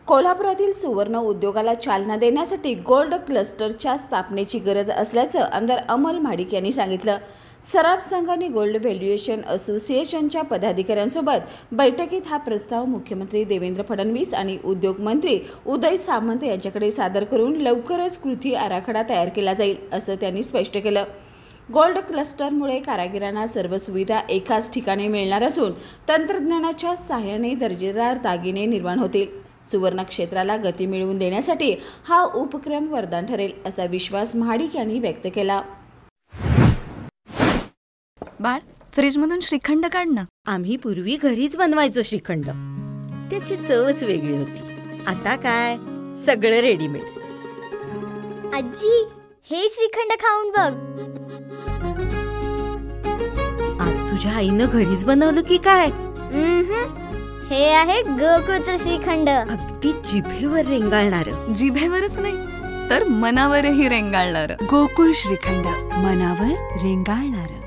कोल्हापुरातील सुवर्ण उद्योगाला चालना देण्यासाठी गोल्ड क्लस्टरच्या स्थापनेची गरज असल्याचं आमदार अमल महाडिक यांनी सांगितलं. सराफ संघ आणि गोल्ड व्हॅल्युएशन असोसिएशनच्या पदाधिकाऱ्यांसोबत बैठकीत हा प्रस्ताव मुख्यमंत्री देवेंद्र फडणवीस आणि उद्योग मंत्री उदय सामंत यांच्याकडे सादर करून लवकरच कृती आराखडा तयार केला जाईल असं त्यांनी स्पष्ट केलं. गोल्ड क्लस्टरमुळे कारागिरांना सर्व सुविधा एकाच ठिकाणी मिळणार असून तंत्रज्ञानाच्या सहाय्याने दर्जेदार दागिने निर्माण होतील. सुवर्ण क्षेत्राला गती मिळवून देण्यासाठी हा उपक्रम वरदान ठरेल असा विश्वास महाडिक यांनी व्यक्त केला. बाळ, फ्रीजमधून श्रीखंड काढ ना. आम्ही पूर्वी घरीच बनवायचो श्रीखंड. त्याची चवच वेगळी होती. आता काय सगळं रेडीमेड. आजी, हे श्रीखंड खाऊन बघ. आज तुझ्या आईनं घरीच बनवलं की काय? हे आहे गोकुळचं श्रीखंड. अगदी जिभेवर रेंगाळणार. जिभेवरच नाही तर मनावरही रेंगाळणार. गोकुळ श्रीखंड, मनावर रेंगाळणार.